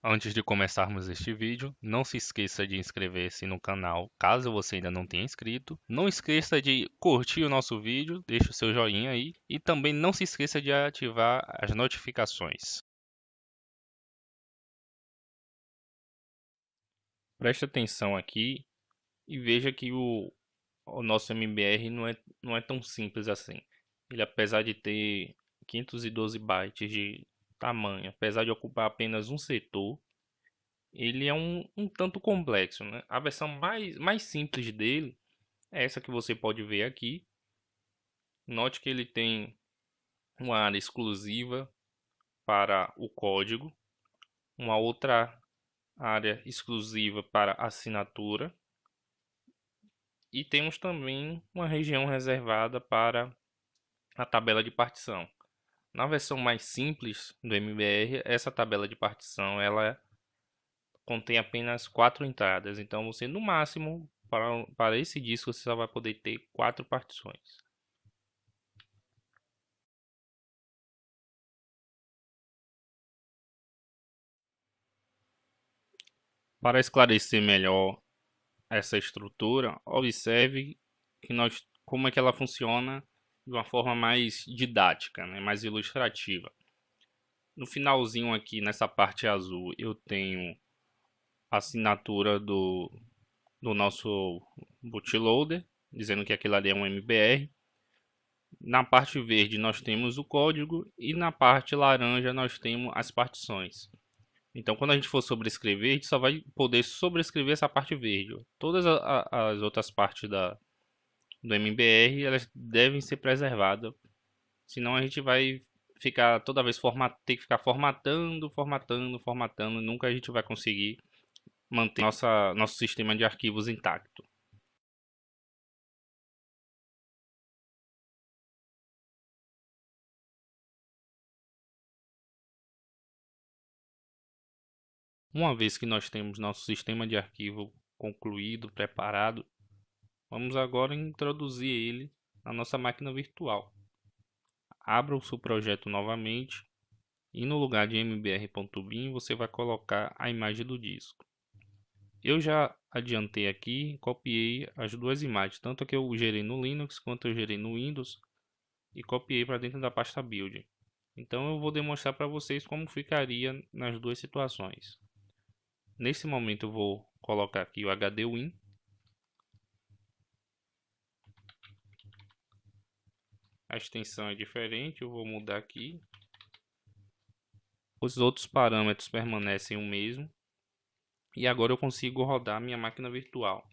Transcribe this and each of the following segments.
Antes de começarmos este vídeo, não se esqueça de inscrever-se no canal caso você ainda não tenha inscrito. Não esqueça de curtir o nosso vídeo, deixe o seu joinha aí e também não se esqueça de ativar as notificações. Preste atenção aqui e veja que o nosso MBR não é tão simples assim. Ele, apesar de ter 512 bytes de tamanho, apesar de ocupar apenas um setor, ele é um tanto complexo, né? A versão mais simples dele é essa que você pode ver aqui. Note que ele tem uma área exclusiva para o código, uma outra área exclusiva para assinatura e temos também uma região reservada para a tabela de partição. Na versão mais simples do MBR, essa tabela de partição ela contém apenas 4 entradas, então você no máximo para esse disco você só vai poder ter 4 partições. Para esclarecer melhor essa estrutura, observe como é que ela funciona de uma forma mais didática, né, mais ilustrativa. No finalzinho aqui, nessa parte azul, eu tenho a assinatura do nosso bootloader, dizendo que aquilo ali é um MBR. Na parte verde nós temos o código e na parte laranja nós temos as partições. Então, quando a gente for sobrescrever, a gente só vai poder sobrescrever essa parte verde. Todas as outras partes do MBR elas devem ser preservadas, senão a gente vai ficar toda vez ter que ficar formatando, e nunca a gente vai conseguir manter nosso sistema de arquivos intacto. Uma vez que nós temos nosso sistema de arquivo concluído, preparado, vamos agora introduzir ele na nossa máquina virtual. Abra o seu projeto novamente e no lugar de mbr.bin você vai colocar a imagem do disco. Eu já adiantei aqui, copiei as duas imagens, tanto a que eu gerei no Linux quanto eu gerei no Windows e copiei para dentro da pasta build. Então eu vou demonstrar para vocês como ficaria nas duas situações. Nesse momento eu vou colocar aqui o HD Win. A extensão é diferente, eu vou mudar aqui. Os outros parâmetros permanecem o mesmo. E agora eu consigo rodar minha máquina virtual.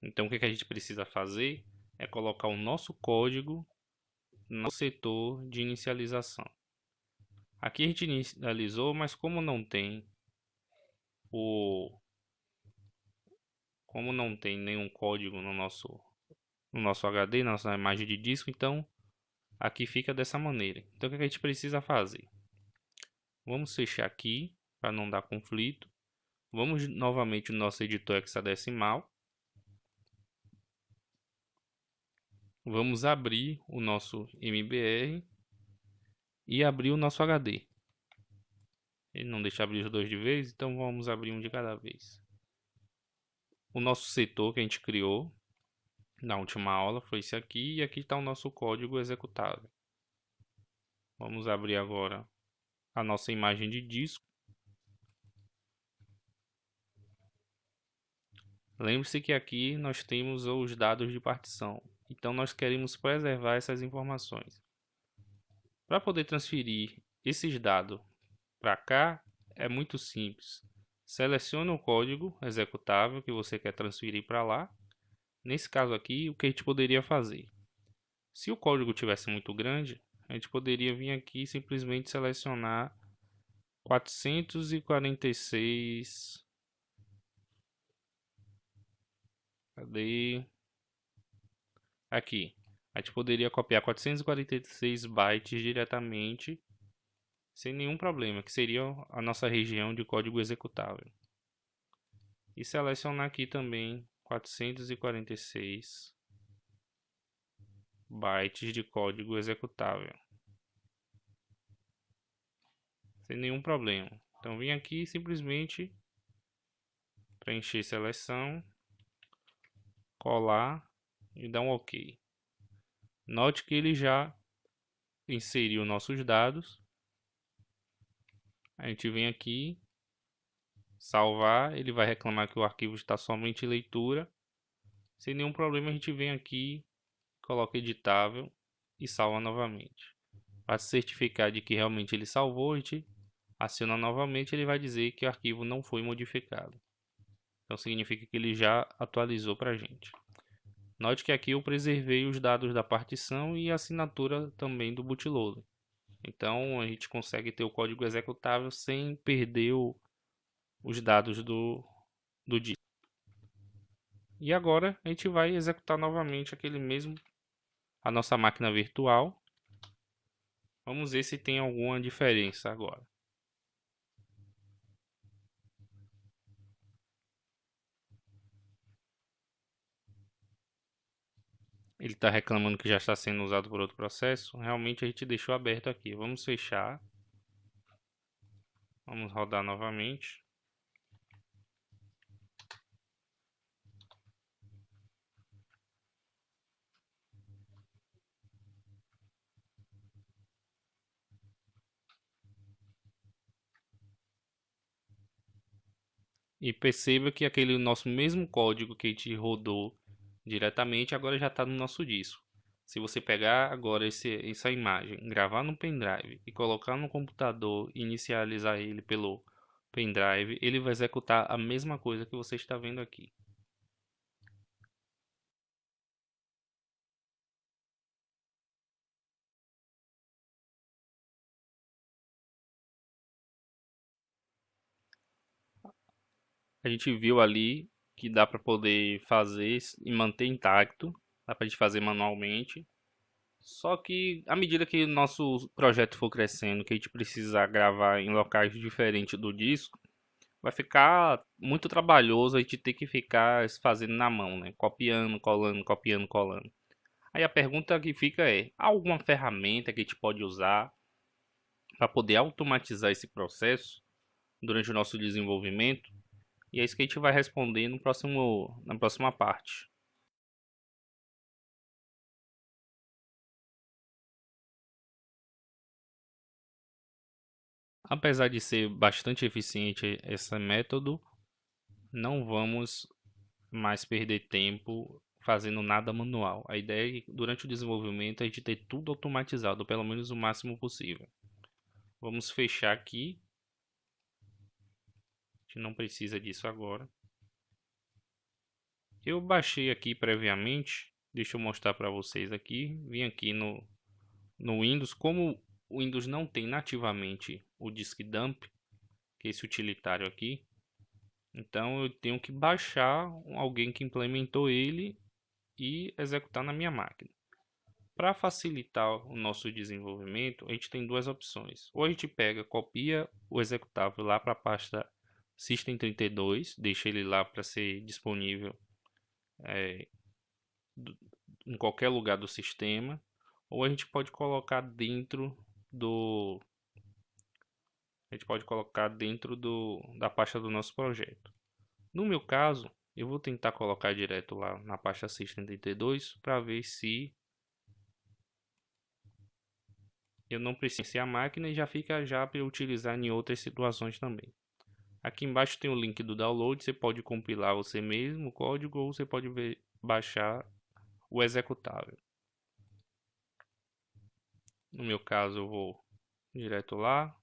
Então o que a gente precisa fazer é colocar o nosso código no setor de inicialização. Aqui a gente inicializou, mas como não tem nenhum código no nosso HD, na nossa imagem de disco, então aqui fica dessa maneira. Então o que a gente precisa fazer? Vamos fechar aqui para não dar conflito. Vamos novamente no nosso editor hexadecimal. Vamos abrir o nosso MBR e abrir o nosso HD. Ele não deixa abrir os dois de vez, então vamos abrir um de cada vez. O nosso setor que a gente criou na última aula foi esse aqui, e aqui está o nosso código executável. Vamos abrir agora a nossa imagem de disco. Lembre-se que aqui nós temos os dados de partição, então nós queremos preservar essas informações. Para poder transferir esses dados para cá, é muito simples. Selecione o código executável que você quer transferir para lá. Nesse caso aqui, o que a gente poderia fazer? Se o código tivesse muito grande, a gente poderia vir aqui e simplesmente selecionar 446. Cadê? Aqui. A gente poderia copiar 446 bytes diretamente sem nenhum problema, que seria a nossa região de código executável. E selecionar aqui também 446 bytes de código executável. sem nenhum problema. Então vim aqui simplesmente preencher seleção, colar e dar um OK. Note que ele já inseriu nossos dados. A gente vem aqui, salvar, ele vai reclamar que o arquivo está somente em leitura. Sem nenhum problema a gente vem aqui, coloca editável e salva novamente. Para se certificar de que realmente ele salvou, a gente aciona novamente, ele vai dizer que o arquivo não foi modificado. Então significa que ele já atualizou para a gente. Note que aqui eu preservei os dados da partição e a assinatura também do bootloader. Então a gente consegue ter o código executável sem perder os dados do disco. E agora a gente vai executar novamente a nossa máquina virtual. Vamos ver se tem alguma diferença agora. Ele está reclamando que já está sendo usado por outro processo. Realmente a gente deixou aberto aqui. Vamos fechar. Vamos rodar novamente. E perceba que aquele nosso mesmo código que a gente rodou diretamente agora já está no nosso disco. Se você pegar agora essa imagem, gravar no pendrive e colocar no computador e inicializar ele pelo pendrive, ele vai executar a mesma coisa que você está vendo aqui. A gente viu ali que dá para poder fazer e manter intacto, dá para a gente fazer manualmente. Só que à medida que o nosso projeto for crescendo, que a gente precisar gravar em locais diferentes do disco, vai ficar muito trabalhoso a gente ter que ficar fazendo na mão, né? Copiando, colando, copiando, colando. Aí a pergunta que fica é: há alguma ferramenta que a gente pode usar para poder automatizar esse processo durante o nosso desenvolvimento? E é isso que a gente vai responder na próxima parte. Apesar de ser bastante eficiente esse método, não vamos mais perder tempo fazendo nada manual. A ideia é que durante o desenvolvimento a gente ter tudo automatizado, pelo menos o máximo possível. Vamos fechar aqui. A gente não precisa disso agora. Eu baixei aqui previamente. Deixa eu mostrar para vocês aqui. Vim aqui no Windows. Como o Windows não tem nativamente o Disk Dump, que é esse utilitário aqui, então eu tenho que baixar alguém que implementou ele e executar na minha máquina. Para facilitar o nosso desenvolvimento, a gente tem duas opções. Ou a gente pega, copia o executável lá para a pasta System32, deixa ele lá para ser disponível em qualquer lugar do sistema, ou a gente pode colocar dentro da pasta do nosso projeto. No meu caso, eu vou tentar colocar direto lá na pasta System32 para ver se eu não preciso a máquina e já fica já para eu utilizar em outras situações também. Aqui embaixo tem o link do download, você pode compilar você mesmo o código ou você pode baixar o executável. No meu caso eu vou direto lá.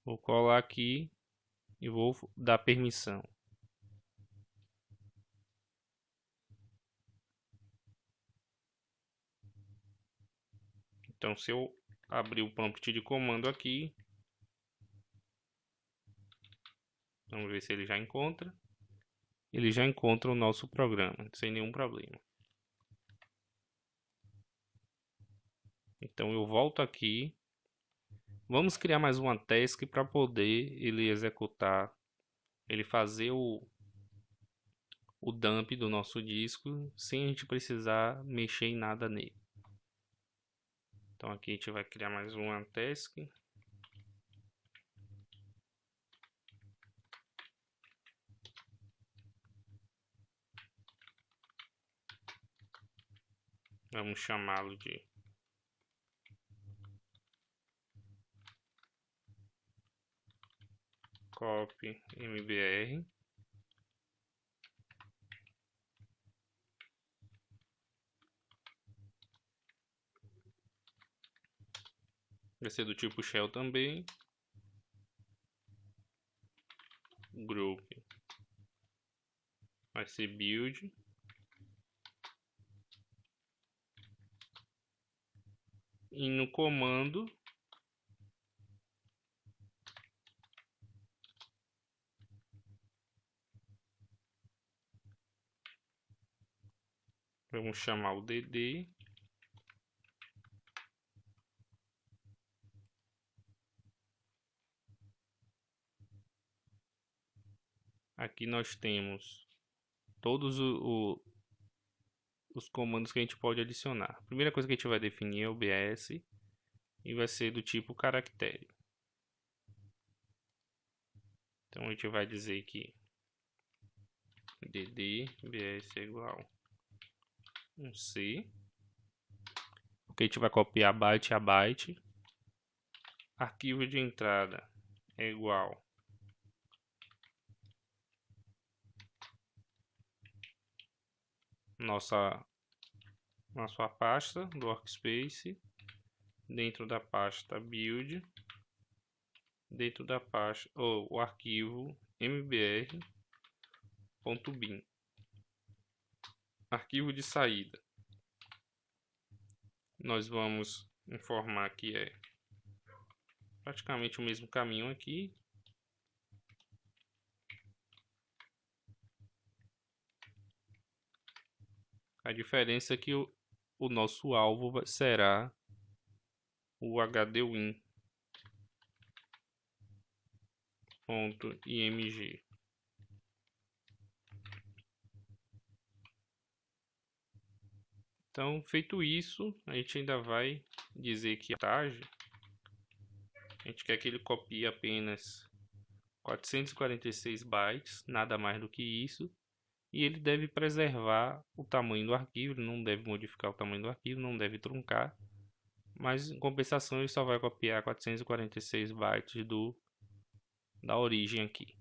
Vou colar aqui e vou dar permissão. Então se eu abrir o prompt de comando aqui, vamos ver se ele já encontra. Ele já encontra o nosso programa, sem nenhum problema. Então eu volto aqui. Vamos criar mais uma task para poder ele executar, ele fazer o dump do nosso disco sem a gente precisar mexer em nada nele. Então aqui a gente vai criar mais uma task. Vamos chamá-lo de copy mbr. Vai ser do tipo shell também. Group vai ser build. E no comando vamos chamar o dd. Aqui nós temos todos os comandos que a gente pode adicionar. A primeira coisa que a gente vai definir é o BS e vai ser do tipo caractere. Então a gente vai dizer que dd bs é igual um c, porque a gente vai copiar byte a byte. Arquivo de entrada é igual nossa pasta do workspace, dentro da pasta build, dentro da pasta o arquivo mbr.bin. Arquivo de saída, nós vamos informar que é praticamente o mesmo caminho aqui. A diferença é que o nosso alvo será o hdwin.img. Então, feito isso, a gente ainda vai dizer que a gente quer que ele copie apenas 446 bytes, nada mais do que isso. E ele deve preservar o tamanho do arquivo, não deve modificar o tamanho do arquivo, não deve truncar. Mas em compensação ele só vai copiar 446 bytes da origem aqui.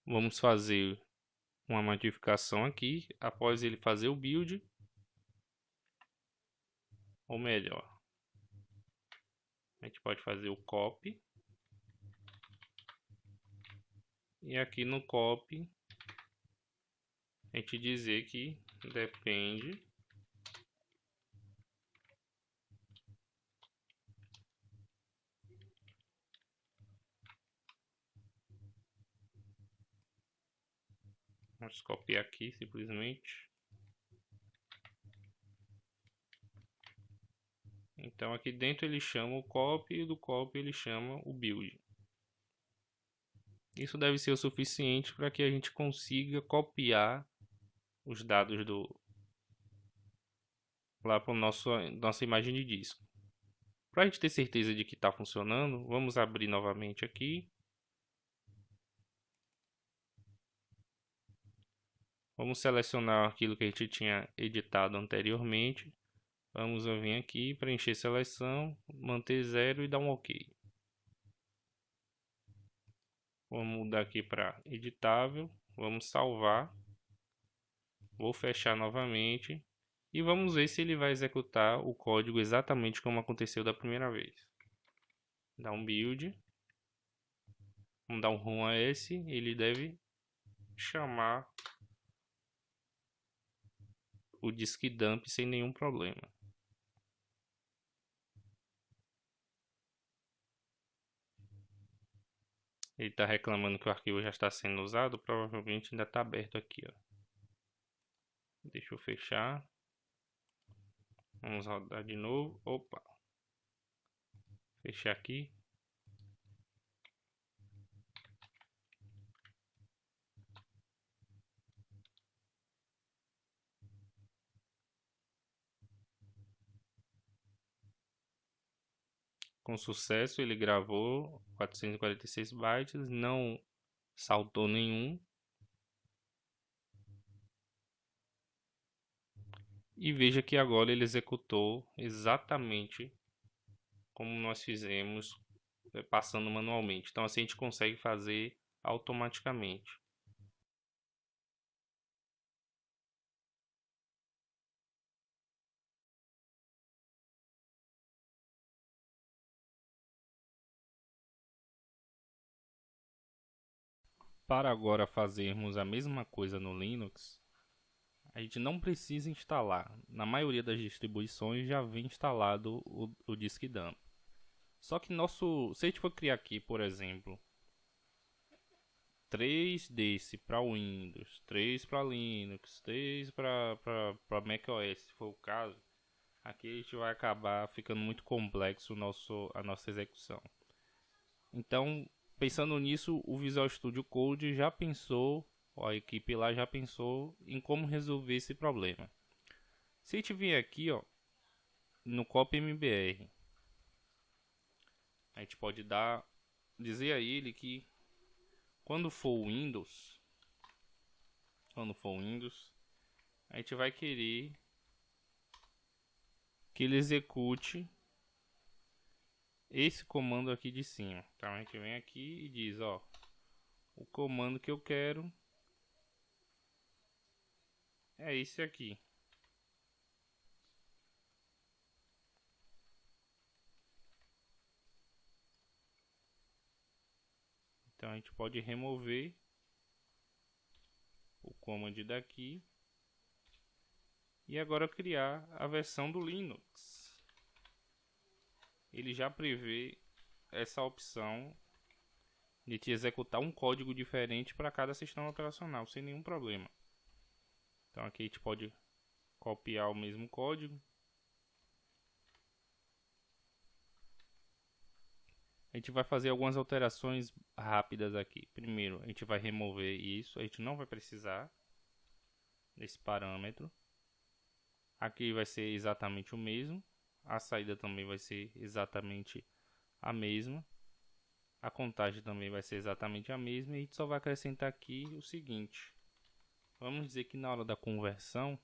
Vamos fazer uma modificação aqui após ele fazer o build, ou melhor, a gente pode fazer o copy, e aqui no copy a gente dizer que depende vamos copiar aqui simplesmente. Então aqui dentro ele chama o copy e do copy ele chama o build. Isso deve ser o suficiente para que a gente consiga copiar os dados lá para nossa imagem de disco. Para a gente ter certeza de que está funcionando, vamos abrir novamente aqui. Vamos selecionar aquilo que a gente tinha editado anteriormente. Vamos vir aqui, preencher seleção, manter 0 e dar um OK. Vamos mudar aqui para editável. Vamos salvar. Vou fechar novamente. E vamos ver se ele vai executar o código exatamente como aconteceu da primeira vez. Dá um build. Vamos dar um run a esse. Ele deve chamar o disk dump sem nenhum problema. Ele está reclamando que o arquivo já está sendo usado. Provavelmente ainda está aberto aqui. Ó. Deixa eu fechar. Vamos rodar de novo. Opa. Fechar aqui. Com sucesso, ele gravou 446 bytes, não saltou nenhum. E veja que agora ele executou exatamente como nós fizemos passando manualmente. Então assim a gente consegue fazer automaticamente. Para agora fazermos a mesma coisa no Linux, a gente não precisa instalar. Na maioria das distribuições já vem instalado o disk dump. Só que se a gente for criar aqui, por exemplo, 3 desse para Windows, 3 para Linux, 3 para macOS, se for o caso, aqui a gente vai acabar ficando muito complexo a nossa execução. Então, pensando nisso, o Visual Studio Code já pensou, a equipe lá já pensou em como resolver esse problema. Se a gente vier aqui, ó, no copy MBR, a gente pode dizer a ele que quando for Windows, a gente vai querer que ele execute esse comando aqui de cima. Então a gente vem aqui e diz, ó, o comando que eu quero é esse aqui. Então a gente pode remover o command daqui e agora criar a versão do Linux. Ele já prevê essa opção de te executar um código diferente para cada sistema operacional, sem nenhum problema. Então aqui a gente pode copiar o mesmo código. A gente vai fazer algumas alterações rápidas aqui. Primeiro, a gente vai remover isso. A gente não vai precisar desse parâmetro. Aqui vai ser exatamente o mesmo. A saída também vai ser exatamente a mesma. A contagem também vai ser exatamente a mesma. E a gente só vai acrescentar aqui o seguinte. Vamos dizer que na hora da conversão,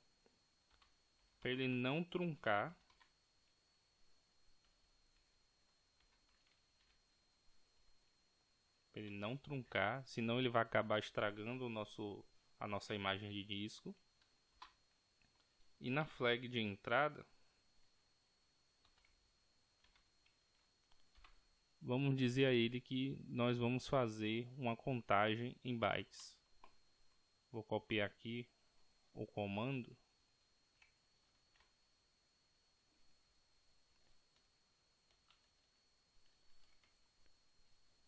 para ele não truncar, senão ele vai acabar estragando a nossa imagem de disco. E na flag de entrada, vamos dizer a ele que nós vamos fazer uma contagem em bytes. Vou copiar aqui o comando.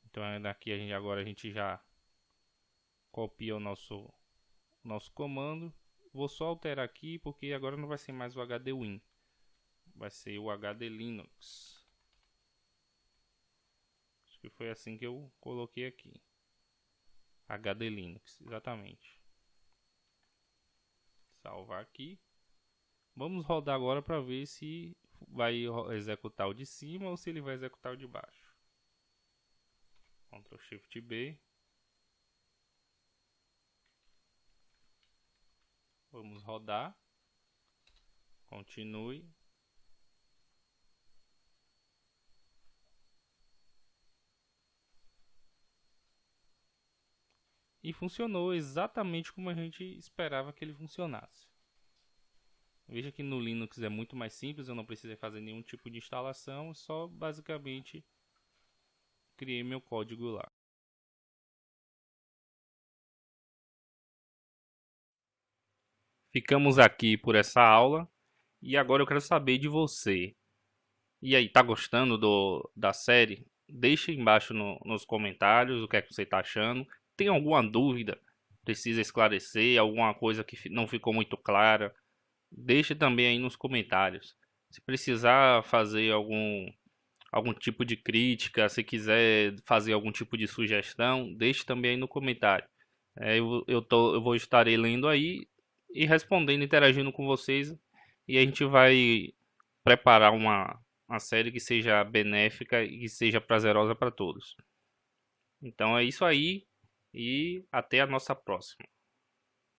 Então daqui agora a gente já copia o nosso comando. Vou só alterar aqui porque agora não vai ser mais o HD Win, vai ser o HD Linux. Acho que foi assim que eu coloquei aqui, HD Linux, exatamente. Salvar aqui. Vamos rodar agora para ver se vai executar o de cima ou se ele vai executar o de baixo. Ctrl Shift B. Vamos rodar. Continue. E funcionou exatamente como a gente esperava que ele funcionasse. Veja que no Linux é muito mais simples, eu não precisei fazer nenhum tipo de instalação, só basicamente criei meu código lá. Ficamos aqui por essa aula e agora eu quero saber de você. E aí, tá gostando da série? Deixa aí embaixo nos comentários o que é que você está achando. Tem alguma dúvida? Precisa esclarecer? Alguma coisa que não ficou muito clara? Deixe também aí nos comentários. Se precisar fazer algum tipo de crítica, se quiser fazer algum tipo de sugestão, deixe também aí no comentário. Eu vou estarei lendo aí e respondendo, interagindo com vocês. E a gente vai preparar uma série que seja benéfica e que seja prazerosa para todos. Então é isso aí e até a nossa próxima.